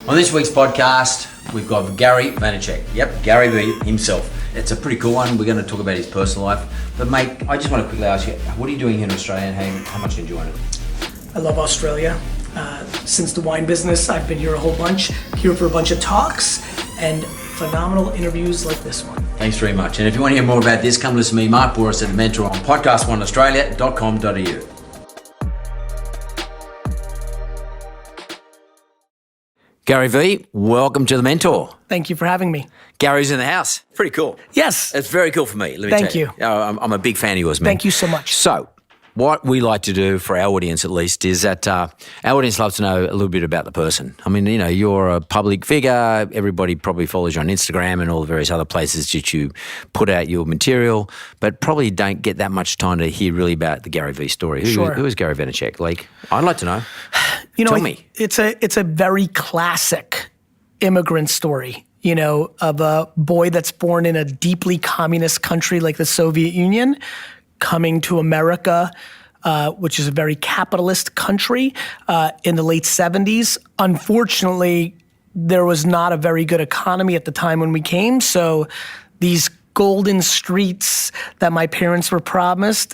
On this week's podcast, we've got Gary Vaynerchuk. Yep, Gary V himself. It's a pretty cool one. We're going to talk about his personal life. But mate, I just want to quickly ask you, what are you doing here in Australia and how much are you enjoying it? I love Australia. Since the wine business, I've been here a whole bunch, here for a bunch of talks and phenomenal interviews like this one. Thanks very much. And if you want to hear more about this, come listen to me, Mark Bouris, at The Mentor on podcastoneaustralia.com.au. Gary V, welcome to The Mentor. Thank you for having me. Gary's in the house. Pretty cool. Yes. It's very cool for me. Let me Thank tell you. I'm a big fan of yours, man. Thank you so much. So, what we like to do for our audience, at least, is that our audience loves to know a little bit about the person. I mean, you know, you're a public figure. Everybody probably follows you on Instagram and all the various other places that you put out your material, but probably don't get that much time to hear really about the Gary V story. Who is Gary Vaynerchuk? Like, I'd like to know. Tell me. It's a very classic immigrant story, you know, of a boy that's born in a deeply communist country like the Soviet Union, coming to America, which is a very capitalist country, in the late 70s. Unfortunately, there was not a very good economy at the time when we came, so these golden streets that my parents were promised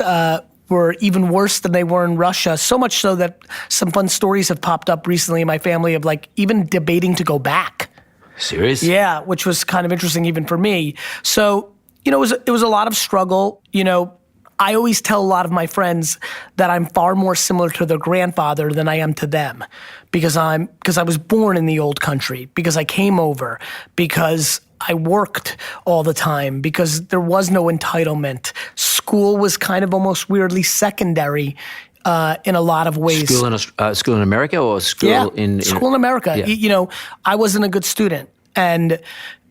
were even worse than they were in Russia, so much so that some fun stories have popped up recently in my family of like even debating to go back. Serious? Yeah, which was kind of interesting even for me. So, you know, it was a lot of struggle. You know, I always tell a lot of my friends that I'm far more similar to their grandfather than I am to them because I was born in the old country, because I came over, because I worked all the time, because there was no entitlement. School was kind of almost weirdly secondary in a lot of ways. School in America or school in school in America. Yeah. You know, I wasn't a good student, and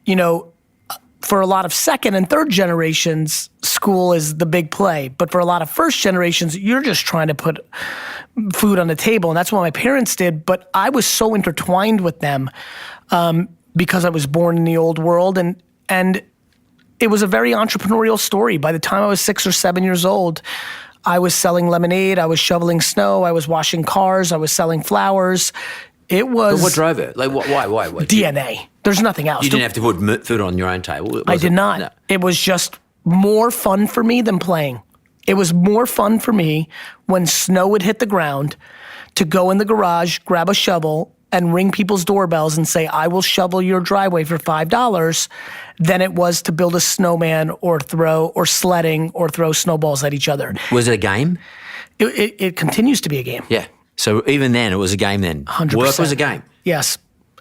you know, for a lot of second and third generations, school is the big play. But for a lot of first generations, you're just trying to put food on the table, and that's what my parents did. But I was so intertwined with them because I was born in the old world, and it was a very entrepreneurial story. By the time I was 6 or 7 years old, I was selling lemonade, I was shoveling snow, I was washing cars, I was selling flowers. It was... But what drove it? Like, why? DNA. There's nothing else. You didn't have to put food on your own table? I did not. No. It was just more fun for me than playing. It was more fun for me when snow would hit the ground to go in the garage, grab a shovel, and ring people's doorbells and say, I will shovel your driveway for $5, than it was to build a snowman or sledding or throw snowballs at each other. Was it a game? It continues to be a game. Yeah. So even then, it was a game then? 100%. Work was a game? Yes.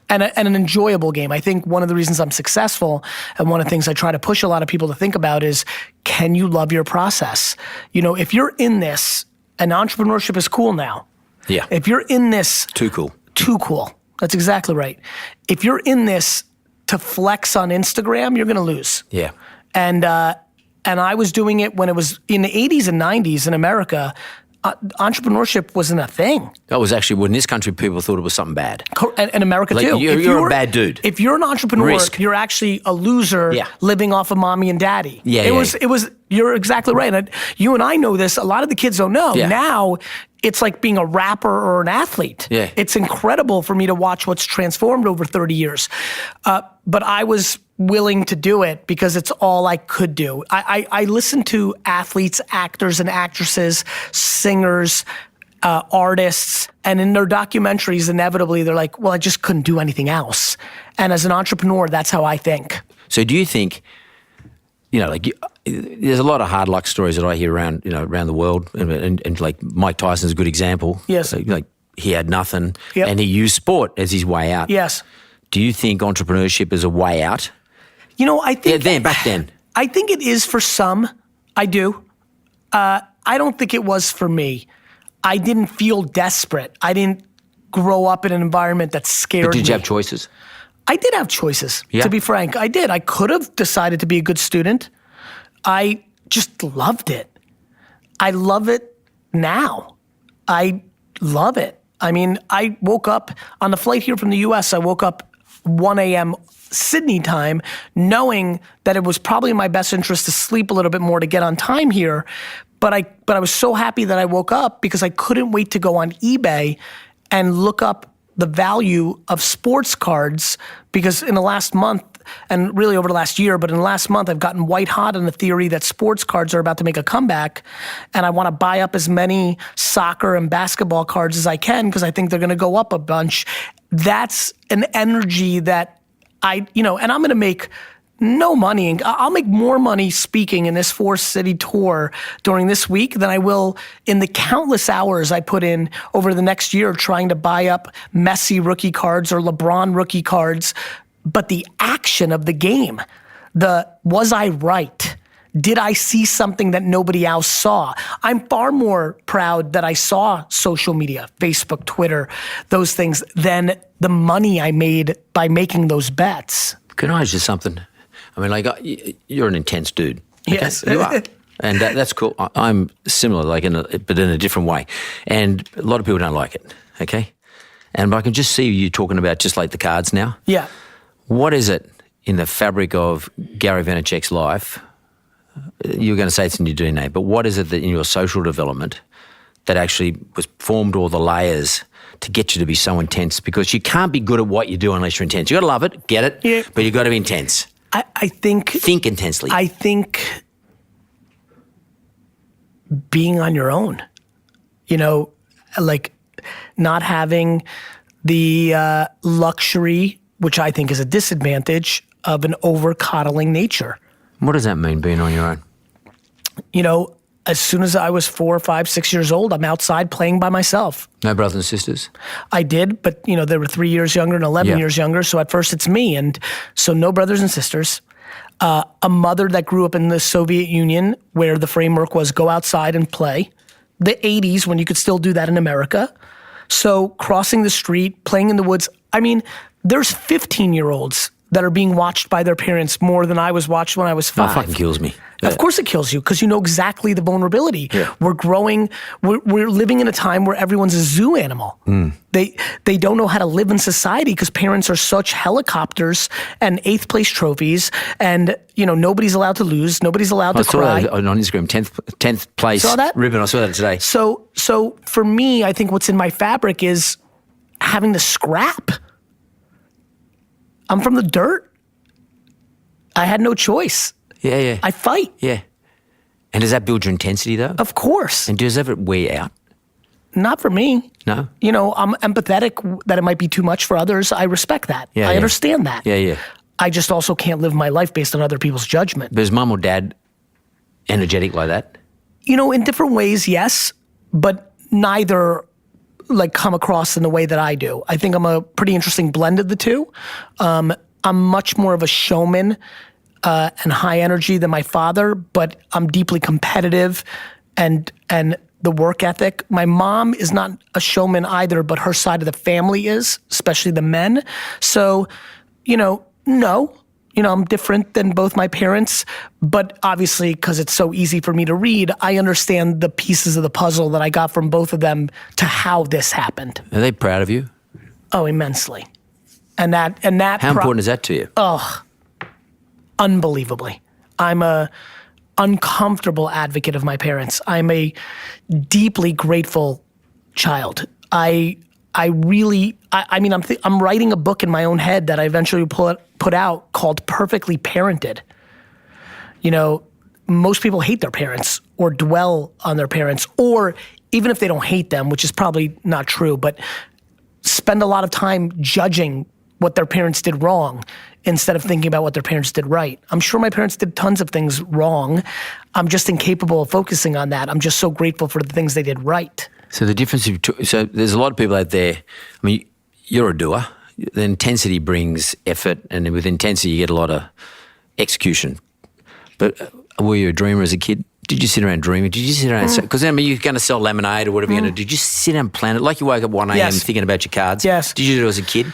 And an enjoyable game. I think one of the reasons I'm successful, and one of the things I try to push a lot of people to think about is, can you love your process? You know, if you're in this, and entrepreneurship is cool now. Yeah. If you're in this... Too cool. Too cool. That's exactly right. If you're in this to flex on Instagram, you're going to lose. Yeah. And I was doing it when it was in the 80s and 90s in America. Entrepreneurship wasn't a thing. That was actually when this country people thought it was something bad. And America like too. You're a bad dude. If you're an entrepreneur, Risk. you're actually a loser living off of mommy and daddy. Yeah, It was. You're exactly right. And you and I know this. A lot of the kids don't know. Yeah. Now, it's like being a rapper or an athlete. Yeah. It's incredible for me to watch what's transformed over 30 years. But I was willing to do it because it's all I could do. I listen to athletes, actors and actresses, singers, artists, and in their documentaries, inevitably, they're like, well, I just couldn't do anything else. And as an entrepreneur, that's how I think. So do you think, you know, like there's a lot of hard luck stories that I hear around the world, and like Mike Tyson's a good example. Yes. Like he had nothing, Yep. and he used sport as his way out. Yes. Do you think entrepreneurship is a way out? You know, I think... Back then. I think it is for some. I do. I don't think it was for me. I didn't feel desperate. I didn't grow up in an environment that scared me. But did you have choices? I did have choices, Yeah. to be frank. I did. I could have decided to be a good student. I just loved it. I love it now. I love it. I mean, I woke up on the flight here from the US, I woke up 1 a.m. Sydney time, knowing that it was probably in my best interest to sleep a little bit more to get on time here. But I was so happy that I woke up because I couldn't wait to go on eBay and look up the value of sports cards because in the last month, and really over the last year, but in the last month, I've gotten white hot on the theory that sports cards are about to make a comeback, and I want to buy up as many soccer and basketball cards as I can because I think they're going to go up a bunch. That's an energy that and I'm going to make no money. I'll make more money speaking in this 4-city tour during this week than I will in the countless hours I put in over the next year trying to buy up Messi rookie cards or LeBron rookie cards. But the action of the game, was I right? Did I see something that nobody else saw? I'm far more proud that I saw social media, Facebook, Twitter, those things, than the money I made by making those bets. Can I ask you something? I mean, you're an intense dude. Okay? Yes. You are. And that's cool. I'm similar, but in a different way. And a lot of people don't like it, okay? And I can just see you talking about just like the cards now. Yeah. What is it in the fabric of Gary Vaynerchuk's life? You're going to say it's in your DNA, but what is it that in your social development that actually was formed all the layers to get you to be so intense? Because you can't be good at what you do unless you're intense. You got to love it, get it, yeah. But you got to be intense. I think intensely. I think being on your own, like not having the luxury, which I think is a disadvantage, of an over-coddling nature. What does that mean, being on your own? As soon as I was 4, 5, 6 years old, I'm outside playing by myself. No brothers and sisters? I did, but they were 3 years younger and 11 years younger, so at first it's me. And so no brothers and sisters. A mother that grew up in the Soviet Union where the framework was go outside and play. The 80s when you could still do that in America. So crossing the street, playing in the woods. I mean, there's 15-year-olds that are being watched by their parents more than I was watched when I was 5. That fucking kills me. Of course it kills you because you know exactly the vulnerability. Yeah. We're growing, we're living in a time where everyone's a zoo animal. They don't know how to live in society because parents are such helicopters and 8th place trophies and nobody's allowed to lose, nobody's allowed to cry. I saw that on Instagram, 10th place ribbon, I saw that today. So for me, I think what's in my fabric is having to scrap. I'm from the dirt. I had no choice. Yeah. I fight. Yeah. And does that build your intensity though? Of course. And does it ever wear out? Not for me. No? I'm empathetic that it might be too much for others. I respect that. I understand that. Yeah. I just also can't live my life based on other people's judgment. But is mum or dad energetic like that? In different ways, yes, but neither come across in the way that I do. I think I'm a pretty interesting blend of the two. I'm much more of a showman and high energy than my father, but I'm deeply competitive and the work ethic. My mom is not a showman either, but her side of the family is, especially the men. So, no. I'm different than both my parents, but obviously because it's so easy for me to read, I understand the pieces of the puzzle that I got from both of them to how this happened. Are they proud of you? Oh, immensely. And that. How important is that to you? Oh, unbelievably. I'm a uncomfortable advocate of my parents. I'm a deeply grateful child. I'm writing a book in my own head that I eventually put out called Perfectly Parented. Most people hate their parents or dwell on their parents, or even if they don't hate them, which is probably not true, but spend a lot of time judging what their parents did wrong instead of thinking about what their parents did right. I'm sure my parents did tons of things wrong. I'm just incapable of focusing on that. I'm just so grateful for the things they did right. So the difference, so there's a lot of people out there, I mean, you're a doer. The intensity brings effort, and with intensity you get a lot of execution. But were you a dreamer as a kid? Did you sit around dreaming? Did you sit around, because you're going to sell lemonade or whatever you're going to do. Did you sit down and plan it? Like you woke up 1 a.m. thinking about your cards? Yes. Did you do it as a kid?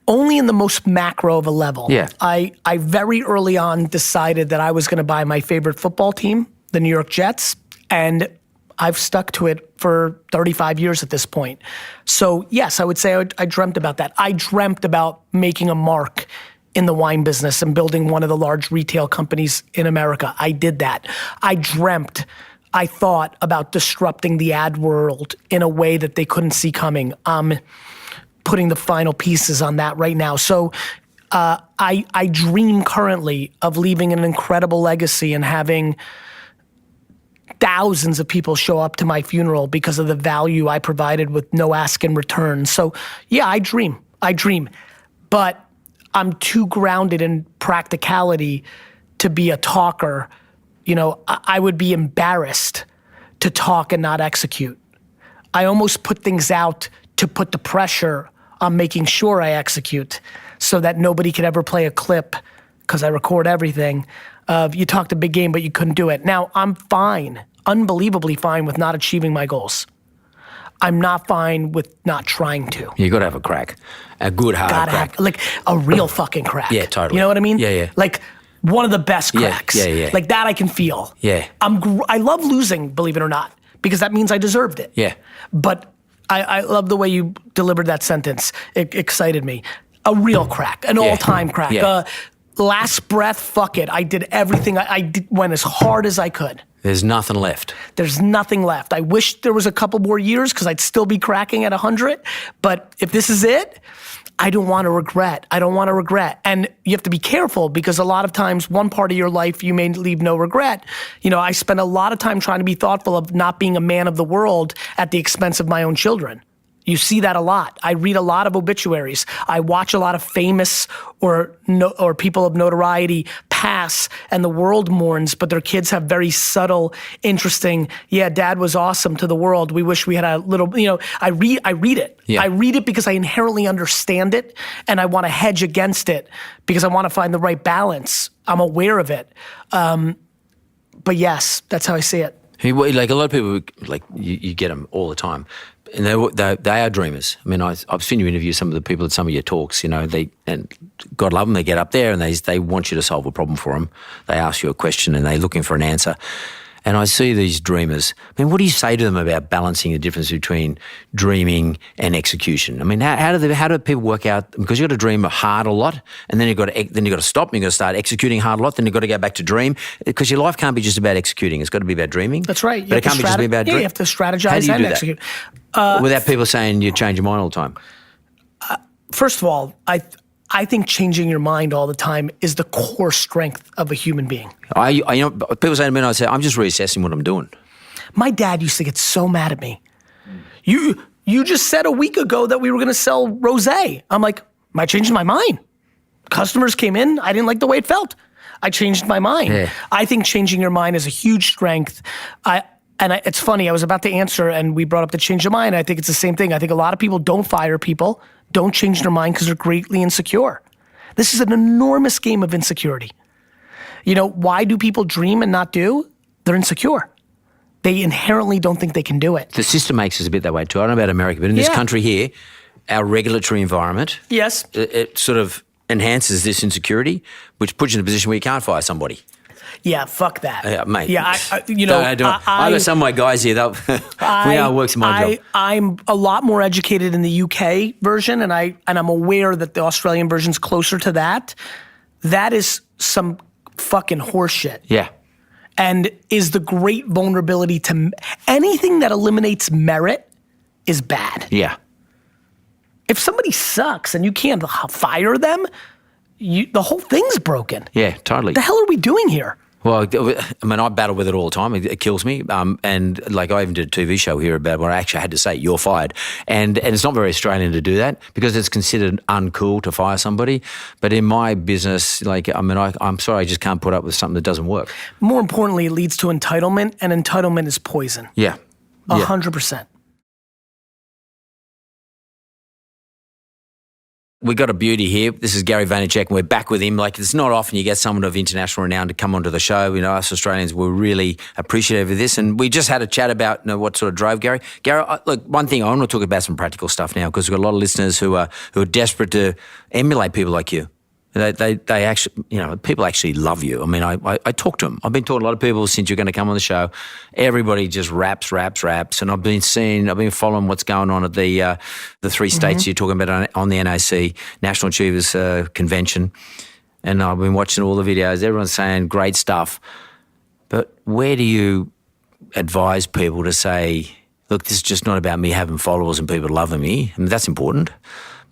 Only in the most macro of a level. Yeah. I very early on decided that I was going to buy my favorite football team, the New York Jets, and I've stuck to it for 35 years at this point. So yes, I would say I dreamt about that. I dreamt about making a mark in the wine business and building one of the large retail companies in America. I did that. I thought about disrupting the ad world in a way that they couldn't see coming. putting the final pieces on that right now. So I dream currently of leaving an incredible legacy and having thousands of people show up to my funeral because of the value I provided with no ask in return. So yeah, I dream, but I'm too grounded in practicality to be a talker. You know, I would be embarrassed to talk and not execute. I almost put things out to put the pressure on making sure I execute so that nobody could ever play a clip, because I record everything, of you talked a big game but you couldn't do it. Now I'm fine, unbelievably fine with not achieving my goals. I'm not fine with not trying to. You got to have a crack, a good hard crack. Have, like a real fucking crack. Yeah, totally. You know what I mean? Yeah. Like one of the best cracks. Yeah. Like that I can feel. Yeah. I love losing, believe it or not, because that means I deserved it. Yeah. But I love the way you delivered that sentence. It excited me. A real crack, an all-time crack. Yeah. Last breath, fuck it. I did everything. Went as hard as I could. There's nothing left. There's nothing left. I wish there was a couple more years because I'd still be cracking at 100. But if this is it, I don't want to regret. And you have to be careful because a lot of times one part of your life you may leave no regret. You know, I spend a lot of time trying to be thoughtful of not being a man of the world at the expense of my own children. You see that a lot. I read a lot of obituaries. I watch a lot of famous or people of notoriety pass, and the world mourns, but their kids have very subtle, interesting, yeah, dad was awesome to the world. We wish we had a little, you know, I read it. Yeah. I read it because I inherently understand it, and I want to hedge against it because I want to find the right balance. I'm aware of it. But yes, that's how I see it. Like a lot of people, like you get them all the time. And they are dreamers. I mean, I've seen you interview some of the people at some of your talks. You know, and God love them. They get up there and they want you to solve a problem for them. They ask you a question and they're looking for an answer. And I see these dreamers. I mean, what do you say to them about balancing the difference between dreaming and execution? I mean, how do people work out? Because you've got to dream hard a lot, and then you've got to stop. And you've got to start executing hard a lot. Then you've got to go back to dream, because your life can't be just about executing. It's got to be about dreaming. That's right. But it can't be just about dreaming. Yeah, you have to strategize and execute. Without people saying you change your mind all the time. First of all, I think changing your mind all the time is the core strength of a human being. People say to me, and I say, I'm just reassessing what I'm doing. My dad used to get so mad at me. You just said a week ago that we were going to sell rosé. I'm like, I changed my mind. Customers came in, I didn't like the way it felt. I changed my mind. Yeah. I think changing your mind is a huge strength. It's funny, I was about to answer and we brought up the change of mind. I think it's the same thing. I think a lot of people don't fire people, don't change their mind because they're greatly insecure. This is an enormous game of insecurity. You know, why do people dream and not do? They're insecure. They inherently don't think they can do it. The system makes us a bit that way too. I don't know about America, but in this country here, our regulatory environment, yes, it sort of enhances this insecurity, which puts you in a position where you can't fire somebody. Yeah, fuck that. Yeah, mate. Yeah, I got some of my guys here. It works in my job. I'm a lot more educated in the UK version, and I'm aware that the Australian version's closer to that. That is some fucking horseshit. Yeah. And is the great vulnerability to anything that eliminates merit is bad. Yeah. If somebody sucks and you can't fire them, the whole thing's broken. Yeah, totally. What the hell are we doing here? Well, I mean, I battle with it all the time. It kills me. And like I even did a TV show here about where I actually had to say, you're fired. And it's not very Australian to do that because it's considered uncool to fire somebody. But in my business, I'm sorry, I just can't put up with something that doesn't work. More importantly, it leads to entitlement, and entitlement is poison. Yeah. 100%. We got a beauty here. This is Gary Vaynerchuk, and we're back with him. Like, it's not often you get someone of international renown to come onto the show. You know, us Australians, we're really appreciative of this. And we just had a chat about what sort of drove Gary. Gary, look, one thing, I want to talk about some practical stuff now because we've got a lot of listeners who are desperate to emulate people like you. They actually, people actually love you. I mean, I talk to them. I've been talking to a lot of people since you're going to come on the show. Everybody just raps. And I've been following what's going on at the three states you're talking about on the NAC, National Achievers Convention. And I've been watching all the videos. Everyone's saying great stuff. But where do you advise people to say, look, this is just not about me having followers and people loving me? I mean, that's important.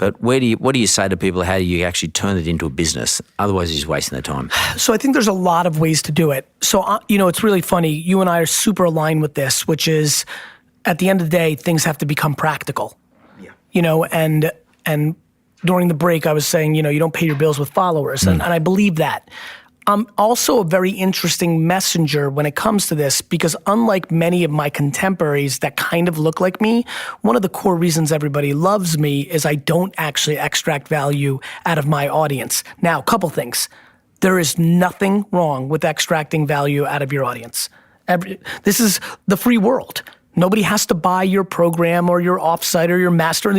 But what do you say to people? How do you actually turn it into a business? Otherwise, you're just wasting their time. So I think there's a lot of ways to do it. So, it's really funny. You and I are super aligned with this, which is at the end of the day, things have to become practical. Yeah. And during the break, I was saying, you don't pay your bills with followers. And I believe that. I'm also a very interesting messenger when it comes to this because unlike many of my contemporaries that kind of look like me, one of the core reasons everybody loves me is I don't actually extract value out of my audience. Now, a couple things. There is nothing wrong with extracting value out of your audience. This is the free world. Nobody has to buy your program or your offsite or your master,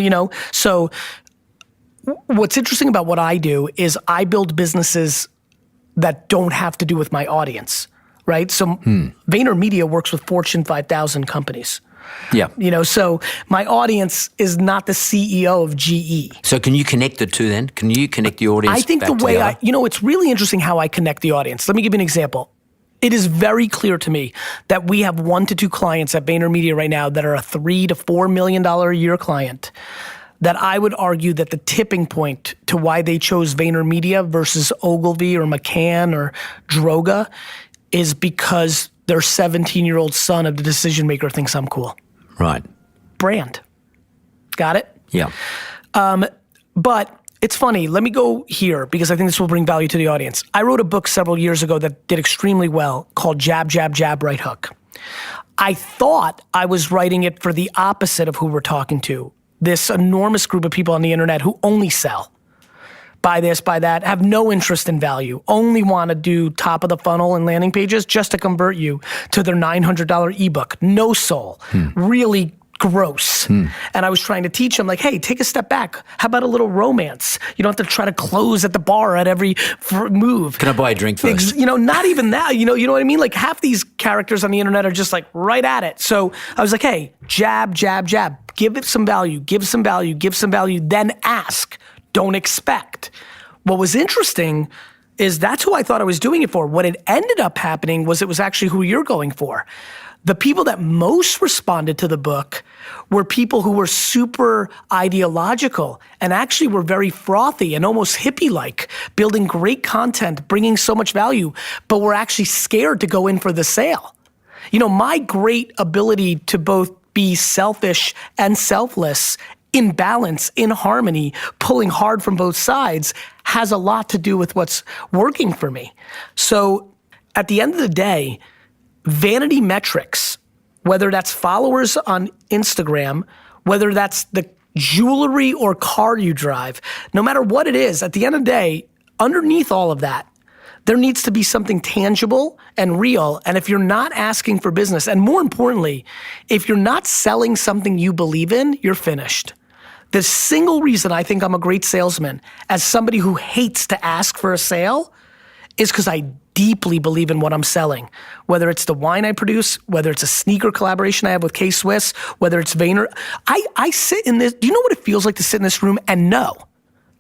So what's interesting about what I do is I build businesses that don't have to do with my audience, right? So VaynerMedia works with Fortune 5,000 companies. Yeah. So my audience is not the CEO of GE. So can you connect the two then? Can you connect the audience? I think the way it's really interesting how I connect the audience. Let me give you an example. It is very clear to me that we have 1 to 2 clients at VaynerMedia right now that are a $3 to $4 million a year client that I would argue that the tipping point to why they chose VaynerMedia versus Ogilvy or McCann or Droga is because their 17-year-old son of the decision maker thinks I'm cool. Right. Brand. Got it? Yeah. But it's funny. Let me go here because I think this will bring value to the audience. I wrote a book several years ago that did extremely well called Jab, Jab, Jab, Right Hook. I thought I was writing it for the opposite of who we're talking to. This enormous group of people on the internet who only sell, buy this, buy that, have no interest in value, only want to do top of the funnel and landing pages just to convert you to their $900 ebook. No soul, really gross. And I was trying to teach them like, hey, take a step back. How about a little romance? You don't have to try to close at the bar at every move. Can I buy a drink first? Not even that. You know what I mean? Like half these characters on the internet are just like right at it. So I was like, hey, jab, jab, jab. Give it some value, give some value, give some value, then ask. Don't expect. What was interesting is that's who I thought I was doing it for. What it ended up happening was it was actually who you're going for. The people that most responded to the book were people who were super ideological and actually were very frothy and almost hippie-like, building great content, bringing so much value, but were actually scared to go in for the sale. My great ability to both be selfish and selfless in balance, in harmony, pulling hard from both sides has a lot to do with what's working for me. So at the end of the day, vanity metrics, whether that's followers on Instagram, whether that's the jewelry or car you drive, no matter what it is, at the end of the day, underneath all of that, there needs to be something tangible and real. And if you're not asking for business, and more importantly, if you're not selling something you believe in, you're finished. The single reason I think I'm a great salesman, as somebody who hates to ask for a sale, is because I deeply believe in what I'm selling. Whether it's the wine I produce, whether it's a sneaker collaboration I have with K-Swiss, whether it's Vayner. I sit in this, do you know what it feels like to sit in this room and know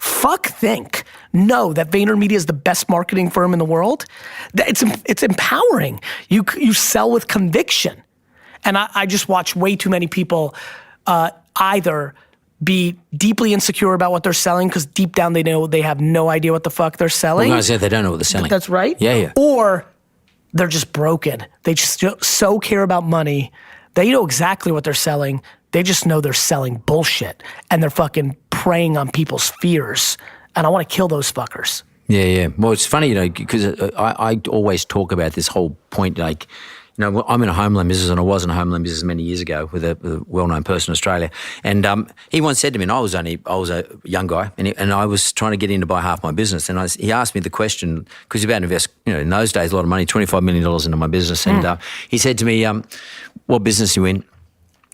that VaynerMedia is the best marketing firm in the world? It's empowering. You sell with conviction. And I just watch way too many people either be deeply insecure about what they're selling because deep down they know they have no idea what the fuck they're selling. Well, I said they don't know what they're selling. That's right. Yeah. Or they're just broken. They just so care about money. They know exactly what they're selling. They just know they're selling bullshit and they're fucking preying on people's fears. And I want to kill those fuckers. Yeah. Well, it's funny, because I always talk about this whole point, I'm in a home loan business, and I was in a home loan business many years ago with a well-known person in Australia. And he once said to me, and I was a young guy, and I was trying to get in to buy half my business. And he asked me the question, because he's about to invest, in those days, a lot of money, $25 million into my business. And he said to me, what business are you in?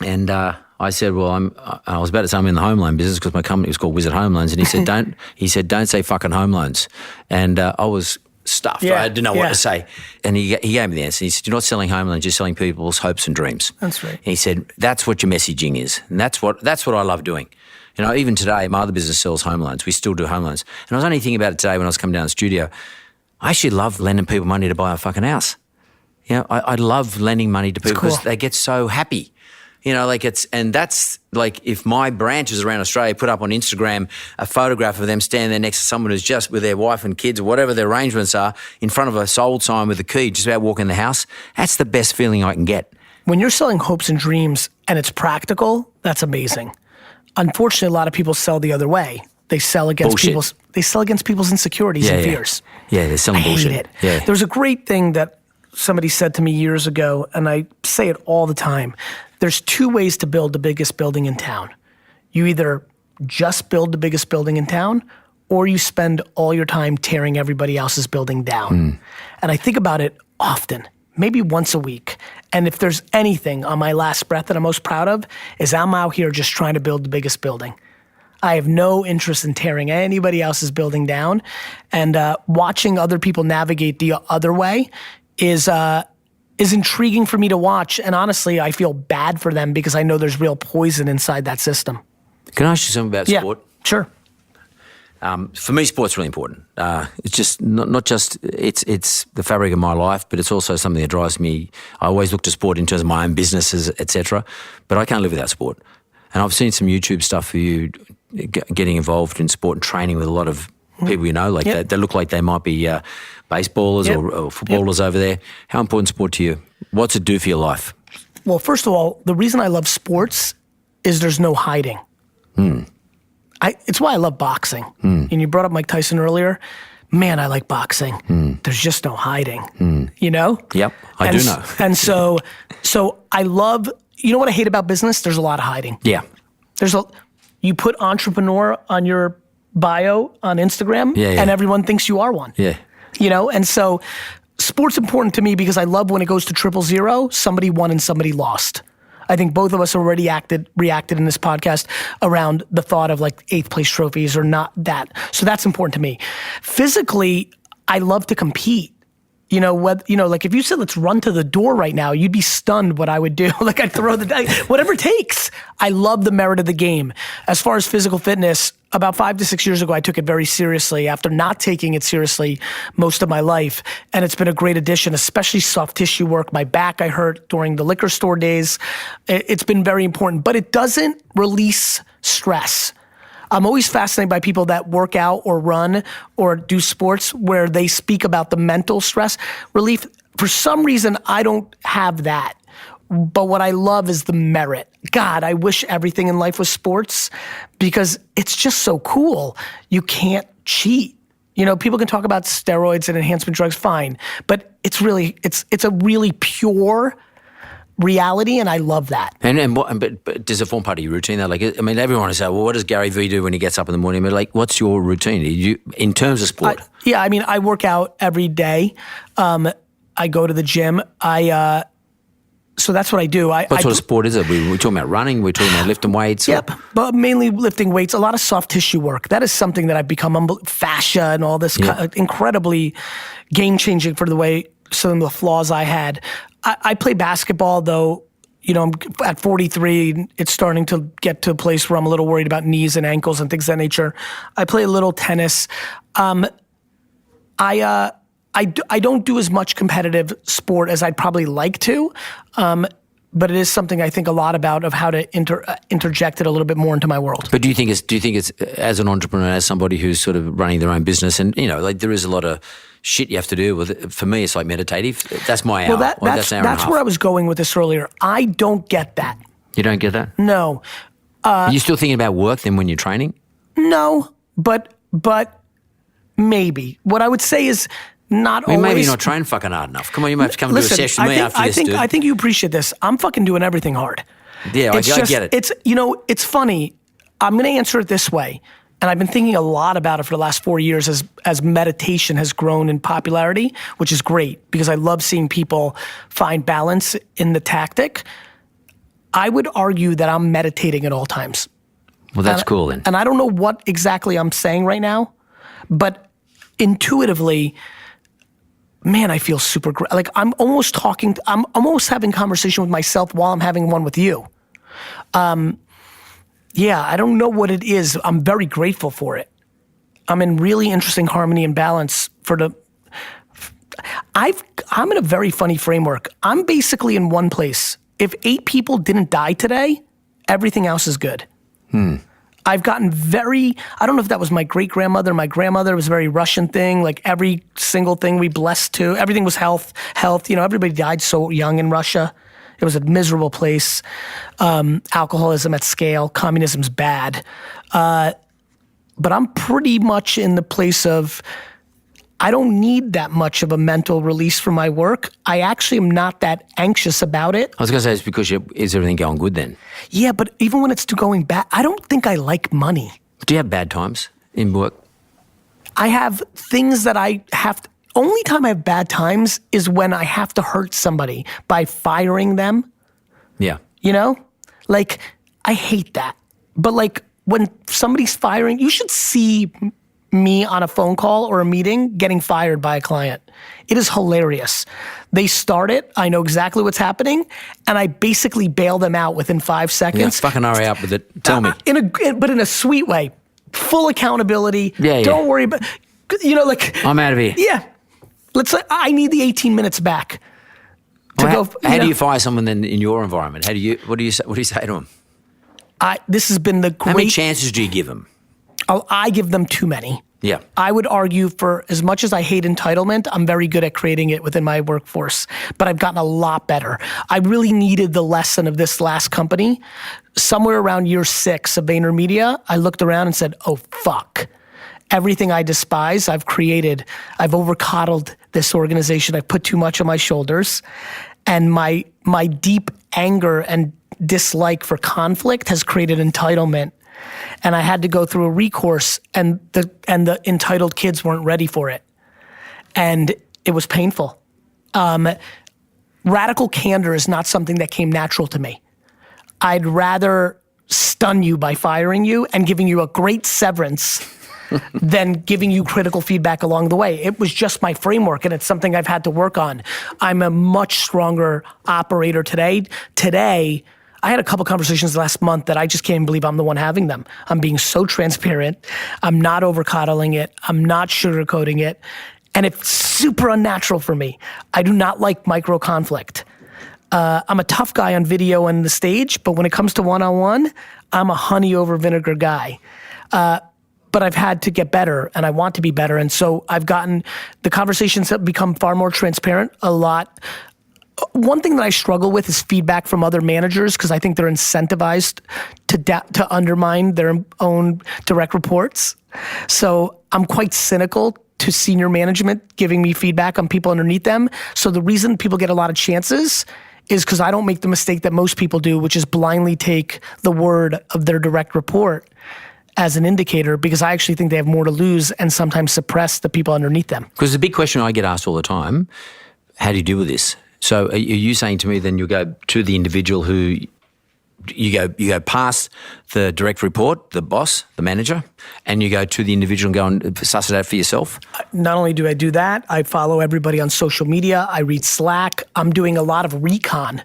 And I said, well, I was about to say I'm in the home loan business because my company was called Wizard Home Loans. And he said, don't say fucking home loans. And I was stuffed. Yeah, I didn't know what to say. And he gave me the answer. He said, you're not selling home loans, you're selling people's hopes and dreams. That's right. And he said, that's what your messaging is. And that's what I love doing. Even today, my other business sells home loans. We still do home loans. And I was only thinking about it today when I was coming down to the studio. I actually love lending people money to buy a fucking house. I love lending money to people because they get so happy. You know, like and that's like if my branches around Australia put up on Instagram a photograph of them standing there next to someone who's just with their wife and kids or whatever their arrangements are in front of a sold sign with a key just about walking the house, that's the best feeling I can get. When you're selling hopes and dreams and it's practical, that's amazing. Unfortunately, a lot of people sell the other way. They sell against people's insecurities and fears. Yeah, they're selling bullshit. I hate it. Yeah. There's a great thing that somebody said to me years ago, and I say it all the time. There's two ways to build the biggest building in town. You either just build the biggest building in town, or you spend all your time tearing everybody else's building down. And I think about it often, maybe once a week. And if there's anything on my last breath that I'm most proud of, is I'm out here just trying to build the biggest building. I have no interest in tearing anybody else's building down. And watching other people navigate the other way is intriguing for me to watch. And honestly, I feel bad for them because I know there's real poison inside that system. Can I ask you something about sport? Yeah, sure. For me, sport's really important. It's just not just it's the fabric of my life, but it's also something that drives me. I always look to sport in terms of my own businesses, etc. But I can't live without sport. And I've seen some YouTube stuff for you getting involved in sport and training with a lot of people you know, like they look like they might be baseballers or footballers over there. How important sport to you? What's it do for your life? Well, first of all, the reason I love sports is there's no hiding. It's why I love boxing. And you brought up Mike Tyson earlier. Man, I like boxing. There's just no hiding, you know? Yep, I do know. And so I love, you know what I hate about business? There's a lot of hiding. Yeah. You put entrepreneur on your bio on Instagram and everyone thinks you are one. Yeah. You know, and so sport's important to me because I love when it goes to 0-0, somebody won and somebody lost. I think both of us already reacted in this podcast around the thought of like 8th place trophies or not that. So that's important to me. Physically, I love to compete. You know, like if you said, let's run to the door right now, you'd be stunned what I would do. Like I'd throw the dice, whatever it takes. I love the merit of the game. As far as physical fitness, about 5 to 6 years ago, I took it very seriously after not taking it seriously most of my life. And it's been a great addition, especially soft tissue work. My back I hurt during the liquor store days. It's been very important, but it doesn't release stress. I'm always fascinated by people that work out or run or do sports where they speak about the mental stress relief. For some reason, I don't have that. But what I love is the merit. God, I wish everything in life was sports because it's just so cool. You can't cheat. You know, people can talk about steroids and enhancement drugs, fine. But it's a really pure reality, and I love that. But does it form part of your routine though? Like, I mean, everyone is saying, well, what does Gary Vee do when he gets up in the morning? But like, what's your routine? In terms of sport? I mean, I work out every day. I go to the gym. So that's what I do. What sort of sport is it? We're talking about running. We're talking about lifting weights. Yep, but mainly lifting weights. A lot of soft tissue work. That is something that I've become fascia and all this incredibly game changing for the way some of the flaws I had. I play basketball though. You know, I'm at 43. It's starting to get to a place where I'm a little worried about knees and ankles and things of that nature. I play a little tennis. I don't do as much competitive sport as I'd probably like to, but it is something I think a lot about of how to interject it a little bit more into my world. But do you think it's as an entrepreneur, as somebody who's sort of running their own business, and you know, like there is a lot of shit you have to do with it. For me, it's like meditative. That's my hour. Well, that's where I was going with this earlier. I don't get that. You don't get that? No. Are you still thinking about work then when you're training? No, but maybe. What I would say is not always. Maybe you're not trying fucking hard enough. Come on, you might have to come and do a session with me after this, dude. I think you appreciate this. I'm fucking doing everything hard. Yeah, I get it. It's funny. I'm going to answer it this way. And I've been thinking a lot about it for the last 4 years as meditation has grown in popularity, which is great because I love seeing people find balance in the tactic. I would argue that I'm meditating at all times. Well, that's cool then. And I don't know what exactly I'm saying right now, but intuitively, man, I feel super great. Like I'm almost having conversation with myself while I'm having one with you. Yeah, I don't know what it is. I'm very grateful for it. I'm in really interesting harmony and balance I'm in a very funny framework. I'm basically in one place if 8 people didn't die today, everything else is good. I've gotten I don't know if that was my great-grandmother, my grandmother, it was a very Russian thing, like every single thing we blessed to, everything was health, everybody died so young in Russia. It was a miserable place. Alcoholism at scale, communism's bad. But I'm pretty much in the place of, I don't need that much of a mental release from my work. I actually am not that anxious about it. I was going to say it's because is everything going good then? Yeah, but even when it's going bad, I don't think I like money. Do you have bad times in work? I have things that I have to, only time I have bad times is when I have to hurt somebody by firing them. Yeah. You know? Like, I hate that. But like, when somebody's firing, you should see me on a phone call or a meeting getting fired by a client. It is hilarious. They start it, I know exactly what's happening, and I basically bail them out within 5 seconds. Yeah, fucking hurry up with it. Tell me. But in a sweet way. Full accountability. Yeah. Don't worry about, like. I'm out of here. Yeah. I need the 18 minutes back to go. How do you fire someone then in your environment? What do you say to them? This has been the great. How many chances do you give them? I give them too many. Yeah. I would argue, for as much as I hate entitlement, I'm very good at creating it within my workforce, but I've gotten a lot better. I really needed the lesson of this last company. Somewhere around year 6 of VaynerMedia, I looked around and said, oh, fuck. Everything I despise, I've created. I've over-coddled this organization. I've put too much on my shoulders. And my deep anger and dislike for conflict has created entitlement. And I had to go through a recourse, and the entitled kids weren't ready for it. And it was painful. Radical candor is not something that came natural to me. I'd rather stun you by firing you and giving you a great severance than giving you critical feedback along the way. It was just my framework, and it's something I've had to work on. I'm a much stronger operator today. Today, I had a couple conversations last month that I just can't believe I'm the one having them. I'm being so transparent. I'm not over-coddling it. I'm not sugarcoating it. And it's super unnatural for me. I do not like micro conflict. I'm a tough guy on video and the stage, but when it comes to one-on-one, I'm a honey over vinegar guy. But I've had to get better, and I want to be better. And so the conversations have become far more transparent, a lot. One thing that I struggle with is feedback from other managers, because I think they're incentivized to undermine their own direct reports. So I'm quite cynical to senior management giving me feedback on people underneath them. So the reason people get a lot of chances is because I don't make the mistake that most people do, which is blindly take the word of their direct report as an indicator, because I actually think they have more to lose and sometimes suppress the people underneath them. Because the big question I get asked all the time, how do you deal with this? So are you saying to me then you'll go to the individual who you go past the direct report, the boss, the manager, and you go to the individual and go and suss it out for yourself? Not only do I do that, I follow everybody on social media. I read Slack. I'm doing a lot of recon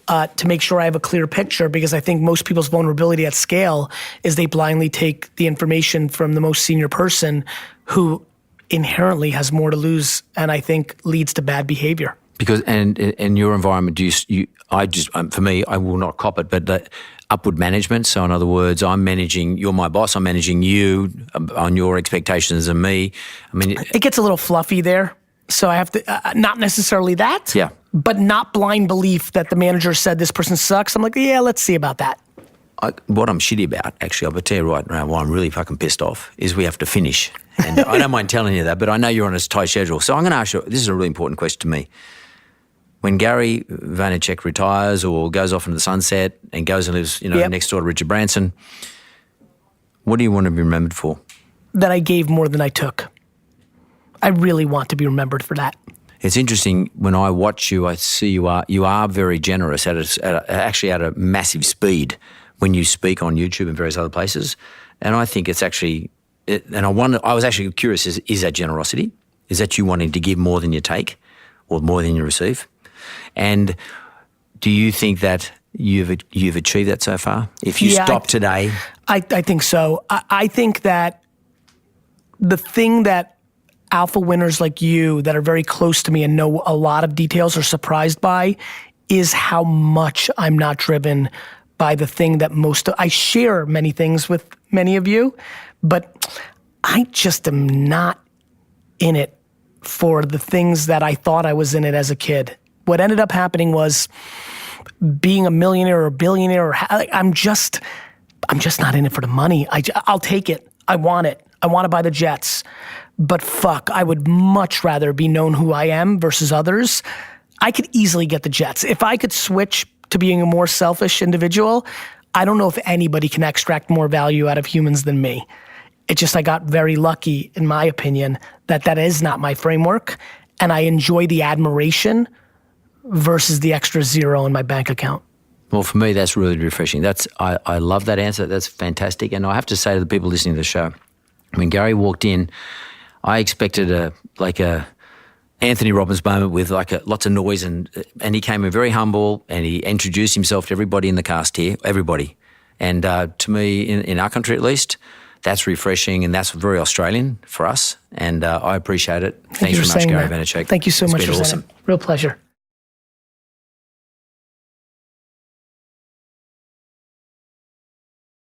to make sure I have a clear picture, because I think most people's vulnerability at scale is they blindly take the information from the most senior person who inherently has more to lose, and I think leads to bad behavior. Because and in your environment, for me, I will not cop it, but the upward management. So in other words, you're my boss, I'm managing you on your expectations of me. I mean, it gets a little fluffy there. So I have to, not necessarily that, yeah, but not blind belief that the manager said this person sucks. I'm like, yeah, let's see about that. What I'm shitty about, actually, I'll tell you right now why I'm really fucking pissed off, is we have to finish. And I don't mind telling you that, but I know you're on a tight schedule. So I'm going to ask you, this is a really important question to me. When Gary Vaynerchuk retires or goes off into the sunset and goes and lives, next door to Richard Branson, what do you want to be remembered for? That I gave more than I took. I really want to be remembered for that. It's interesting, when I watch you, I see you are very generous actually at a massive speed when you speak on YouTube and various other places. And I think it's actually, I was actually curious, is that generosity? Is that you wanting to give more than you take or more than you receive? And do you think that you've achieved that so far? If you stop today? I think so. I think that the thing that alpha winners like you that are very close to me and know a lot of details are surprised by is how much I'm not driven by the thing that I share many things with many of you, but I just am not in it for the things that I thought I was in it as a kid. What ended up happening was being a millionaire or a billionaire. I'm just not in it for the money. I'll take it. I want it. I want to buy the jets. But fuck, I would much rather be known who I am versus others. I could easily get the jets. If I could switch to being a more selfish individual, I don't know if anybody can extract more value out of humans than me. I got very lucky, in my opinion, that is not my framework, and I enjoy the admiration versus the extra zero in my bank account. Well, for me, that's really refreshing. I love that answer. That's fantastic. And I have to say to the people listening to the show, when Gary walked in, I expected a Anthony Robbins moment with lots of noise, and he came in very humble, and he introduced himself to everybody in the cast here, everybody. And to me, in our country at least, that's refreshing, and that's very Australian for us. And I appreciate it. Thanks very much, Gary Vaynerchuk. Thank you so much for saying it. Real pleasure.